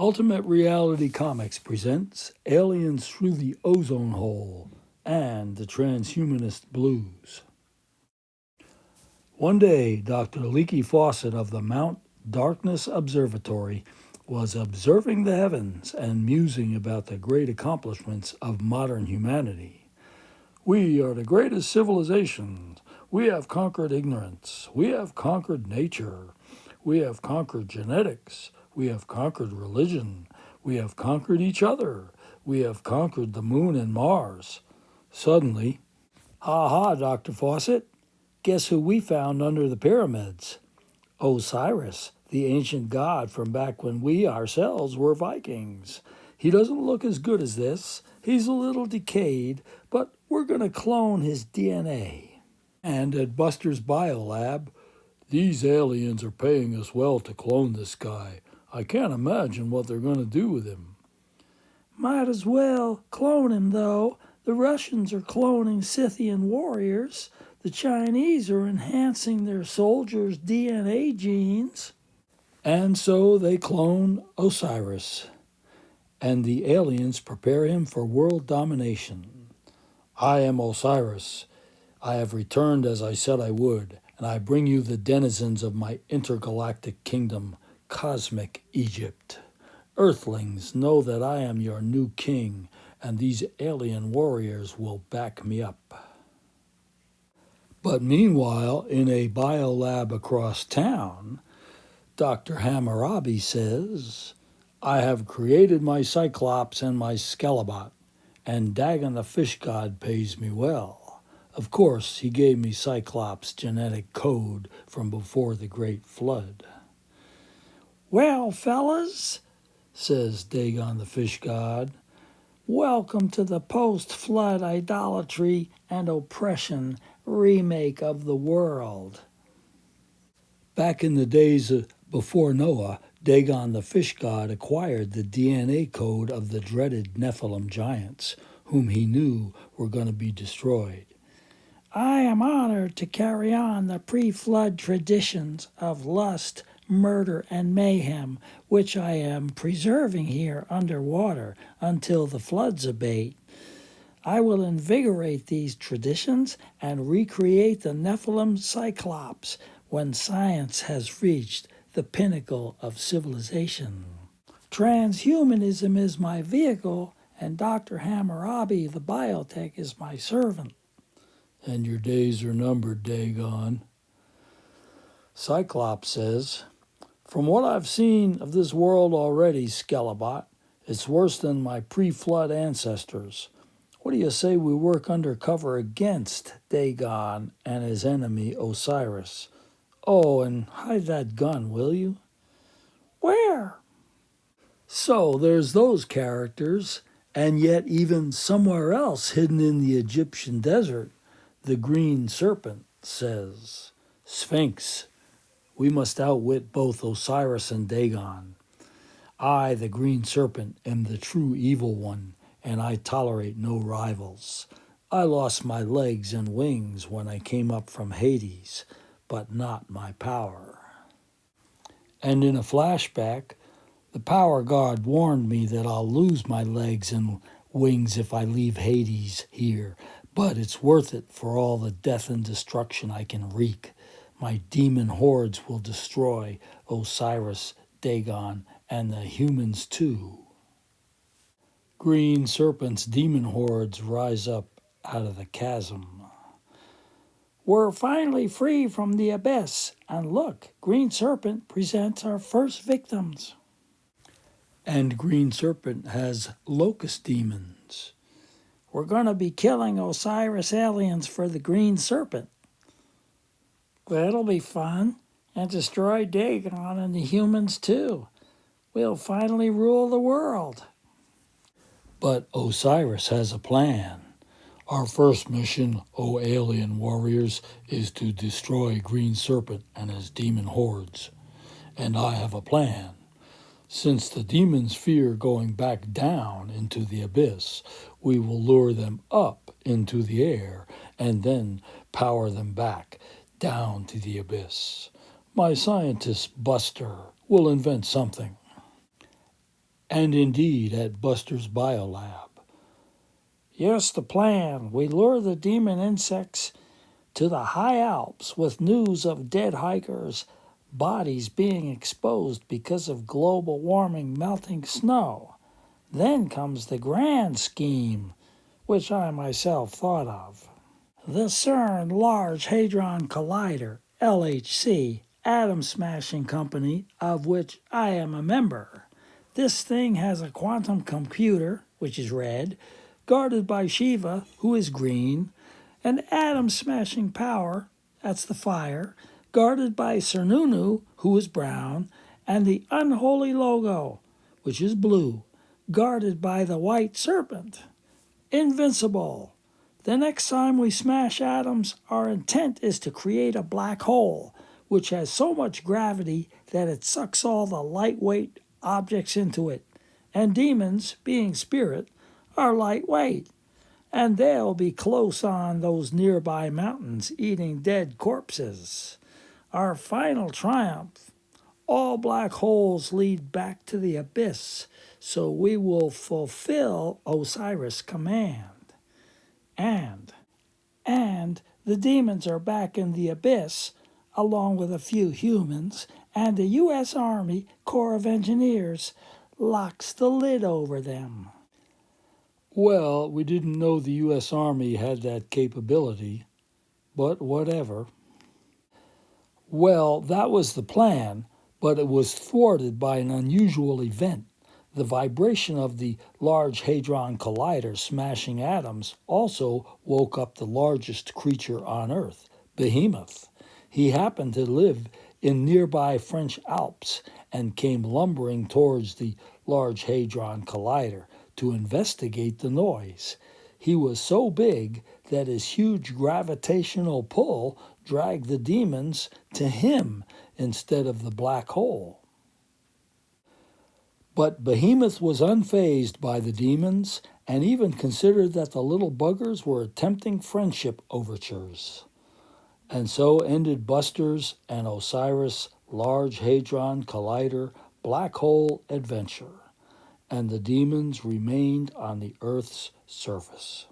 Ultimate Reality Comics presents Aliens Through the Ozone Hole and the Transhumanist Blues. One day, Dr. Leaky Fawcett of the Mount Darkness Observatory was observing the heavens and musing about the great accomplishments of modern humanity. We are the greatest civilization. We have conquered ignorance. We have conquered nature. We have conquered genetics. We have conquered religion. We have conquered each other. We have conquered the moon and Mars. Suddenly, ha ha, Dr. Fawcett, guess who we found under the pyramids? Osiris, the ancient god from back when we ourselves were Vikings. He doesn't look as good as this. He's a little decayed, but we're going to clone his DNA. And at Buster's Biolab, these aliens are paying us well to clone this guy. I can't imagine what they're going to do with him. Might as well clone him, though. The Russians are cloning Scythian warriors. The Chinese are enhancing their soldiers' DNA genes. And so they clone Osiris, and the aliens prepare him for world domination. I am Osiris. I have returned as I said I would, and I bring you the denizens of my intergalactic kingdom, Cosmic Egypt. Earthlings, know that I am your new king, and these alien warriors will back me up. But meanwhile, in a biolab across town, Dr. Hammurabi says, I have created my Cyclops and my Scalabot, and Dagon the fish god pays me well. Of course, he gave me Cyclops' genetic code from before the Great Flood. Well, fellas, says Dagon the fish god, welcome to the post-flood idolatry and oppression remake of the world. Back in the days before Noah, Dagon the fish god acquired the DNA code of the dreaded Nephilim giants, whom he knew were going to be destroyed. I am honored to carry on the pre-flood traditions of lust, murder, and mayhem, which I am preserving here underwater until the floods abate. I will invigorate these traditions and recreate the Nephilim Cyclops when science has reached the pinnacle of civilization. Transhumanism is my vehicle, and Dr. Hammurabi, the biotech, is my servant. And your days are numbered, Dagon. Cyclops says, from what I've seen of this world already, Scalabot, it's worse than my pre-flood ancestors. What do you say we work undercover against Dagon and his enemy Osiris? Oh, and hide that gun, will you? Where? So there's those characters, and yet even somewhere else hidden in the Egyptian desert, the green serpent says, Sphinx, we must outwit both Osiris and Dagon. I, the green serpent, am the true evil one, and I tolerate no rivals. I lost my legs and wings when I came up from Hades, but not my power. And in a flashback, the power god warned me that I'll lose my legs and wings if I leave Hades here, but it's worth it for all the death and destruction I can wreak. My demon hordes will destroy Osiris, Dagon, and the humans too. Green serpent's demon hordes rise up out of the chasm. We're finally free from the abyss, and look, Green Serpent presents our first victims. And Green Serpent has locust demons. We're going to be killing Osiris aliens for the Green Serpent. That'll be fun, and destroy Dagon and the humans too. We'll finally rule the world. But Osiris has a plan. Our first mission, O alien warriors, is to destroy Green Serpent and his demon hordes. And I have a plan. Since the demons fear going back down into the abyss, we will lure them up into the air and then power them back down to the abyss. My scientist Buster will invent something. And indeed at Buster's Biolab. Here's the plan. We lure the demon insects to the high Alps with news of dead hikers' bodies being exposed because of global warming melting snow. Then comes the grand scheme, which I myself thought of. The CERN Large Hadron Collider, LHC, atom smashing company, of which I am a member. This thing has a quantum computer, which is red, guarded by Shiva, who is green, and atom smashing power, that's the fire, guarded by Cernunnu, who is brown, and the unholy logo, which is blue, guarded by the white serpent. Invincible. The next time we smash atoms, our intent is to create a black hole, which has so much gravity that it sucks all the lightweight objects into it. And demons, being spirit, are lightweight. And they'll be close on those nearby mountains eating dead corpses. Our final triumph. All black holes lead back to the abyss, so we will fulfill Osiris' command. And the demons are back in the abyss, along with a few humans, and the U.S. Army Corps of Engineers locks the lid over them. Well, we didn't know the U.S. Army had that capability, but whatever. Well, that was the plan, but it was thwarted by an unusual event. The vibration of the Large Hadron Collider smashing atoms also woke up the largest creature on Earth, Behemoth. He happened to live in nearby French Alps and came lumbering towards the Large Hadron Collider to investigate the noise. He was so big that his huge gravitational pull dragged the demons to him instead of the black hole. But Behemoth was unfazed by the demons and even considered that the little buggers were attempting friendship overtures. And so ended Buster's and Osiris' Large Hadron Collider black hole adventure, and the demons remained on the Earth's surface.